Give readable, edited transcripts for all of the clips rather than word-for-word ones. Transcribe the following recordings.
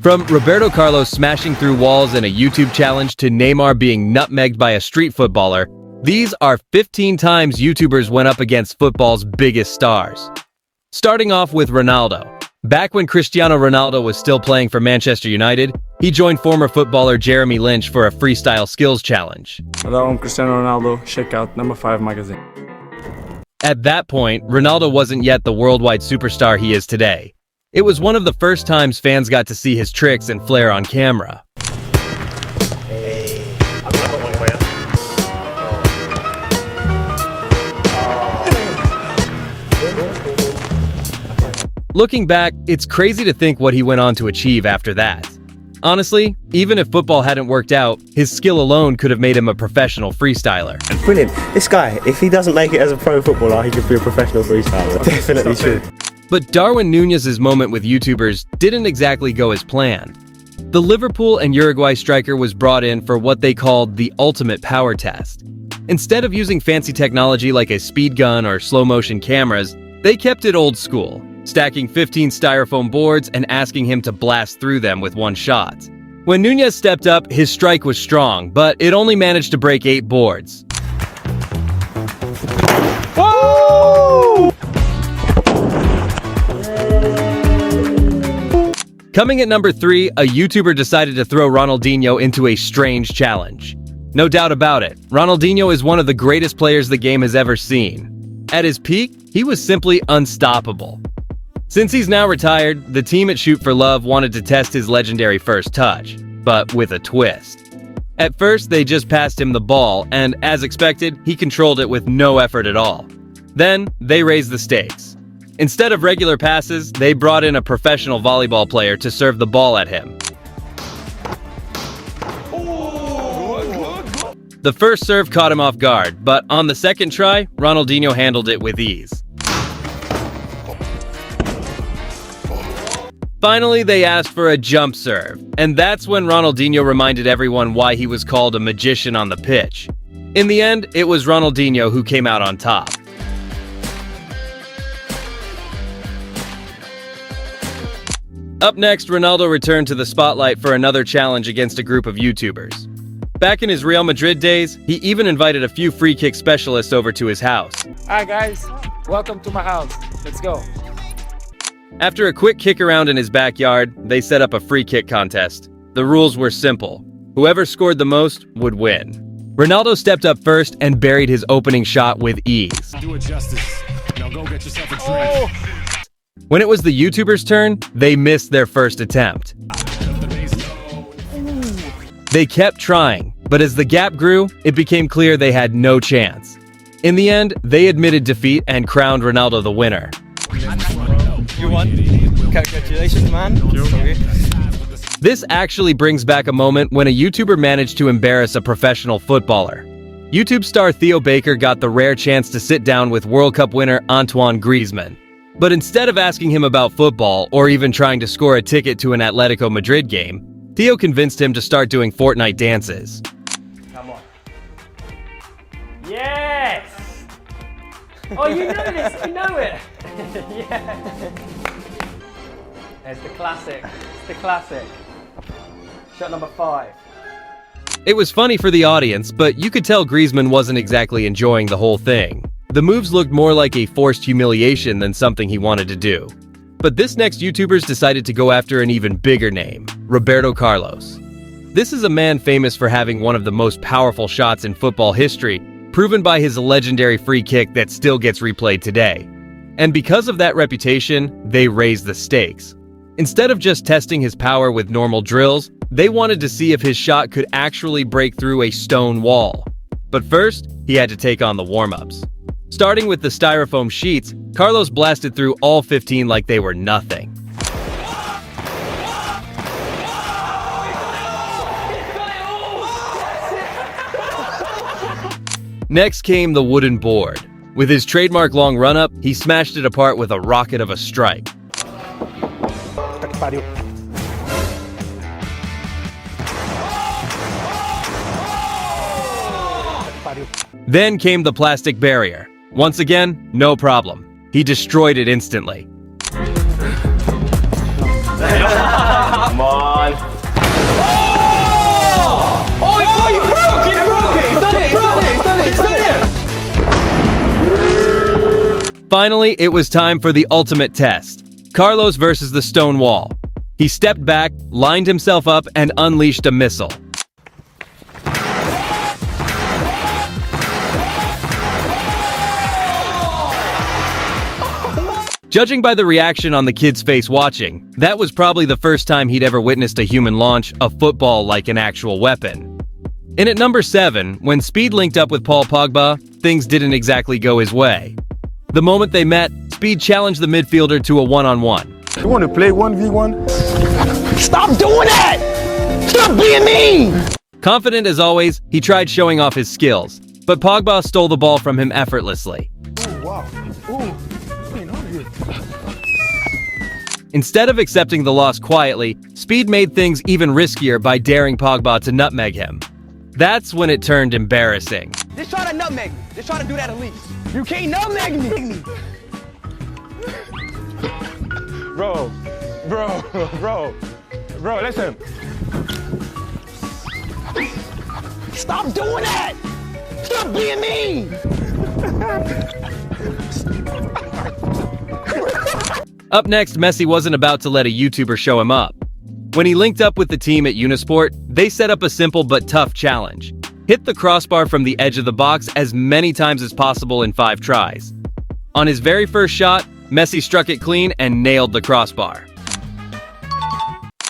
From Roberto Carlos smashing through walls in a YouTube challenge to Neymar being nutmegged by a street footballer, these are 15 times YouTubers went up against football's biggest stars. Starting off with Ronaldo. Back when Cristiano Ronaldo was still playing for Manchester United, he joined former footballer Jeremy Lynch for a freestyle skills challenge. Hello, I'm Cristiano Ronaldo. Check out number 5 magazine. At that point, Ronaldo wasn't yet the worldwide superstar he is today. It was one of the first times fans got to see his tricks and flair on camera. Looking back, it's crazy to think what he went on to achieve after that. Honestly, even if football hadn't worked out, his skill alone could have made him a professional freestyler. Brilliant. This guy, if he doesn't make it as a pro footballer, he could be a professional freestyler. Definitely true. But Darwin Núñez's moment with YouTubers didn't exactly go as planned. The Liverpool and Uruguay striker was brought in for what they called the ultimate power test. Instead of using fancy technology like a speed gun or slow-motion cameras, they kept it old school, stacking 15 styrofoam boards and asking him to blast through them with one shot. When Núñez stepped up, his strike was strong, but it only managed to break 8 boards. Woo! Coming at number 3, a YouTuber decided to throw Ronaldinho into a strange challenge. No doubt about it, Ronaldinho is one of the greatest players the game has ever seen. At his peak, he was simply unstoppable. Since he's now retired, the team at Shoot for Love wanted to test his legendary first touch, but with a twist. At first, they just passed him the ball, and as expected, he controlled it with no effort at all. Then, they raised the stakes. Instead of regular passes, they brought in a professional volleyball player to serve the ball at him. The first serve caught him off guard, but on the second try, Ronaldinho handled it with ease. Finally, they asked for a jump serve, and that's when Ronaldinho reminded everyone why he was called a magician on the pitch. In the end, it was Ronaldinho who came out on top. Up next, Ronaldo returned to the spotlight for another challenge against a group of YouTubers. Back in his Real Madrid days, he even invited a few free kick specialists over to his house. Hi guys, welcome to my house. Let's go. After a quick kick around in his backyard, they set up a free kick contest. The rules were simple. Whoever scored the most would win. Ronaldo stepped up first and buried his opening shot with ease. Do it justice. Now go get yourself a drink. When it was the YouTuber's turn, they missed their first attempt. They kept trying, but as the gap grew, it became clear they had no chance. In the end, they admitted defeat and crowned Ronaldo the winner. You won. Congratulations, man. This actually brings back a moment when a YouTuber managed to embarrass a professional footballer. YouTube star Theo Baker got the rare chance to sit down with World Cup winner Antoine Griezmann. But instead of asking him about football or even trying to score a ticket to an Atletico Madrid game, Theo convinced him to start doing Fortnite dances. Come on. Yes! Oh, you know this, you know it! Yeah. There's the classic, it's the classic. Shot number 5. It was funny for the audience, but you could tell Griezmann wasn't exactly enjoying the whole thing. The moves looked more like a forced humiliation than something he wanted to do. But this next YouTubers decided to go after an even bigger name, Roberto Carlos. This is a man famous for having one of the most powerful shots in football history, proven by his legendary free kick that still gets replayed today. And because of that reputation, they raised the stakes. Instead of just testing his power with normal drills, they wanted to see if his shot could actually break through a stone wall. But first, he had to take on the warm-ups. Starting with the styrofoam sheets, Carlos blasted through all 15 like they were nothing. Next came the wooden board. With his trademark long run-up, he smashed it apart with a rocket of a strike. Then came the plastic barrier. Once again, no problem. He destroyed it instantly. Come on. Finally, it was time for the ultimate test. Carlos versus the stone wall. He stepped back, lined himself up, and unleashed a missile. Judging by the reaction on the kid's face watching, that was probably the first time he'd ever witnessed a human launch a football like an actual weapon. And at number 7, when Speed linked up with Paul Pogba, things didn't exactly go his way. The moment they met, Speed challenged the midfielder to a one-on-one. You want to play 1v1? Stop doing that! Stop being mean! Confident as always, he tried showing off his skills, but Pogba stole the ball from him effortlessly. Ooh, wow. Ooh. Instead of accepting the loss quietly, Speed made things even riskier by daring Pogba to nutmeg him. That's when it turned embarrassing. Just try to nutmeg me. Just try to do that at least. You can't nutmeg me! Bro, listen. Stop doing that! Stop being mean! Up next, Messi wasn't about to let a YouTuber show him up. When he linked up with the team at Unisport, they set up a simple but tough challenge. Hit the crossbar from the edge of the box as many times as possible in 5 tries. On his very first shot, Messi struck it clean and nailed the crossbar.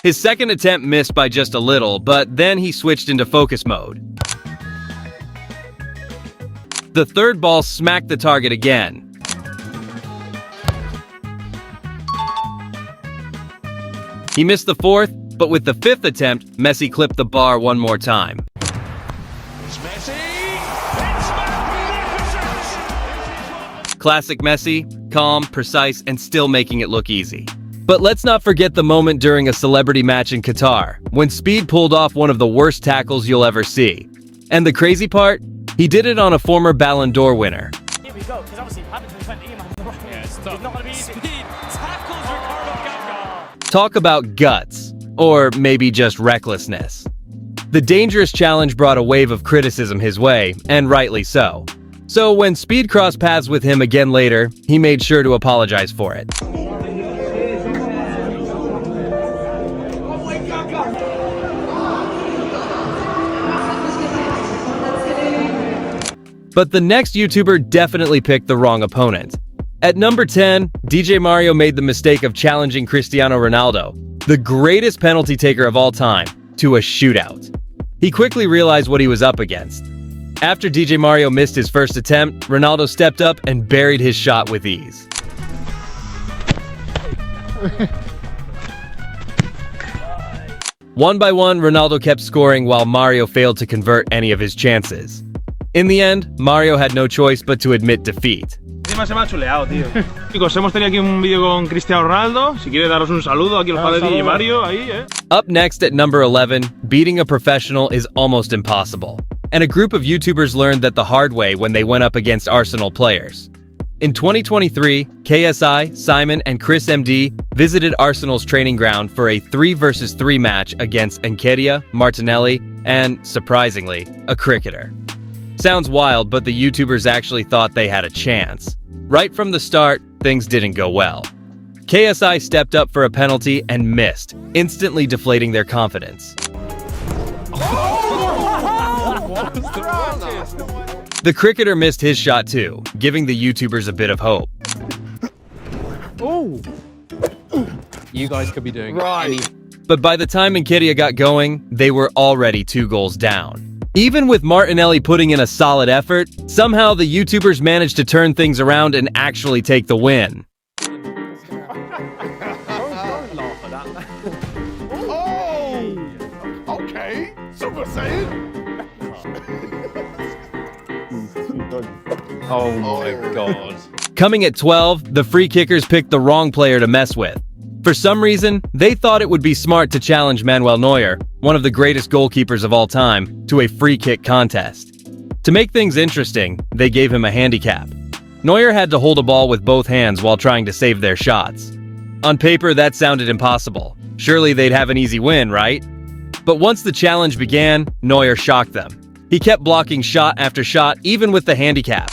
His second attempt missed by just a little, but then he switched into focus mode. The third ball smacked the target again. He missed the fourth, but with the fifth attempt, Messi clipped the bar one more time. Classic Messi, calm, precise, and still making it look easy. But let's not forget the moment during a celebrity match in Qatar, when Speed pulled off one of the worst tackles you'll ever see. And the crazy part? He did it on a former Ballon d'Or winner. Here we go, because obviously having to defend Iman on the right. Yeah, it's not going to be easy. Speed tackles Ricardo Gaga. Talk about guts, or maybe just recklessness. The dangerous challenge brought a wave of criticism his way, and rightly so. So when Speed crossed paths with him again later, he made sure to apologize for it. But the next YouTuber definitely picked the wrong opponent. At number 10, DJ Mario made the mistake of challenging Cristiano Ronaldo, the greatest penalty taker of all time, to a shootout. He quickly realized what he was up against. After DJ Mario missed his first attempt, Ronaldo stepped up and buried his shot with ease. One by one, Ronaldo kept scoring while Mario failed to convert any of his chances. In the end, Mario had no choice but to admit defeat. Encima se me ha chuleado, tío. Chicos, hemos tenido aquí un vídeo con Cristiano Ronaldo. Si quiere daros un saludo aquí los padres de Mario, ahí, Up next at number 11, beating a professional is almost impossible. And a group of YouTubers learned that the hard way when they went up against Arsenal players. In 2023, KSI, Simon, and Chris MD visited Arsenal's training ground for a 3 versus 3 match against Nketiah, Martinelli, and, surprisingly, a cricketer. Sounds wild, but the YouTubers actually thought they had a chance. Right from the start, things didn't go well. KSI stepped up for a penalty and missed, instantly deflating their confidence. The cricketer missed his shot too, giving the YouTubers a bit of hope. You guys could be doing But by the time Nketiah got going, they were already 2 goals down. Even with Martinelli putting in a solid effort, somehow the YouTubers managed to turn things around and actually take the win. Okay, Super Saiyan. Oh my god. Coming at 12, the free kickers picked the wrong player to mess with. For some reason, they thought it would be smart to challenge Manuel Neuer, one of the greatest goalkeepers of all time, to a free kick contest. To make things interesting, they gave him a handicap. Neuer had to hold a ball with both hands while trying to save their shots. On paper, that sounded impossible. Surely they'd have an easy win, right? But once the challenge began, Neuer shocked them. He kept blocking shot after shot, even with the handicap.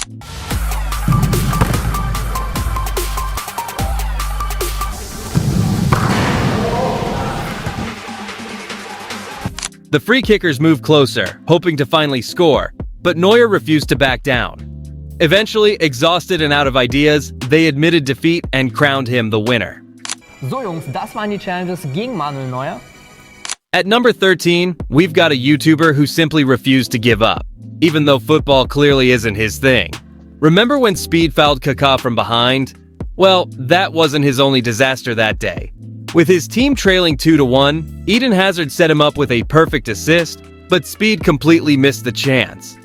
The free kickers moved closer, hoping to finally score, but Neuer refused to back down. Eventually, exhausted and out of ideas, they admitted defeat and crowned him the winner. So Jungs, das waren die Challenges gegen Manuel Neuer. At number 13, we've got a YouTuber who simply refused to give up, even though football clearly isn't his thing. Remember when Speed fouled Kaká from behind? Well, that wasn't his only disaster that day. With his team trailing 2-1, Eden Hazard set him up with a perfect assist, but Speed completely missed the chance.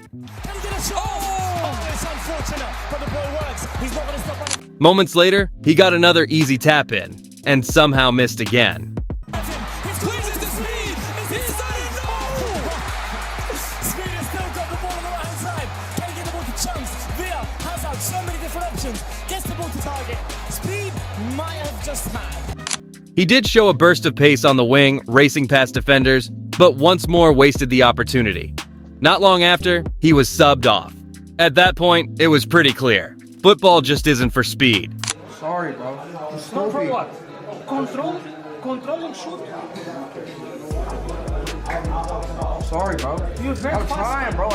Moments later, he got another easy tap in, and somehow missed again. He did show a burst of pace on the wing, racing past defenders, but once more wasted the opportunity. Not long after, he was subbed off. At that point, it was pretty clear. Football just isn't for Speed. Sorry, bro. Stop for what? Control and shoot. Sorry, bro. I'm trying, bro.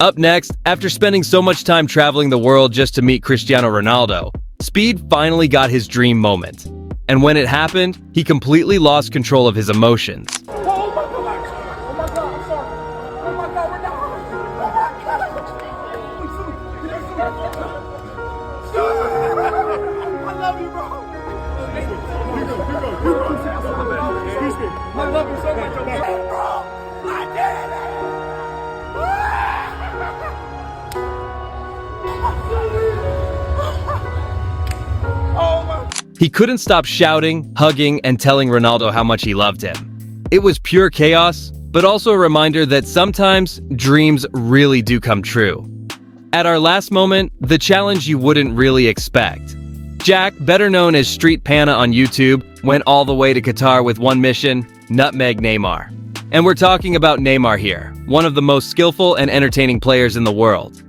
Up next, after spending so much time traveling the world just to meet Cristiano Ronaldo, Speed finally got his dream moment. And when it happened, he completely lost control of his emotions. He couldn't stop shouting, hugging, and telling Ronaldo how much he loved him. It was pure chaos, but also a reminder that sometimes dreams really do come true. At our last moment, the challenge you wouldn't really expect. Jack, better known as Street Panna on YouTube, went all the way to Qatar with one mission: nutmeg Neymar. And we're talking about Neymar here, one of the most skillful and entertaining players in the world.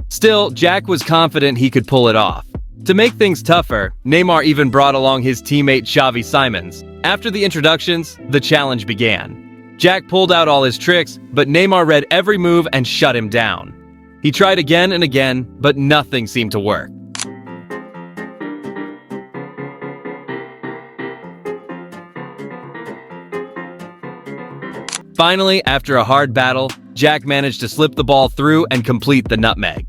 Still, Jack was confident he could pull it off. To make things tougher, Neymar even brought along his teammate Xavi Simons. After the introductions, the challenge began. Jack pulled out all his tricks, but Neymar read every move and shut him down. He tried again and again, but nothing seemed to work. Finally, after a hard battle, Jack managed to slip the ball through and complete the nutmeg.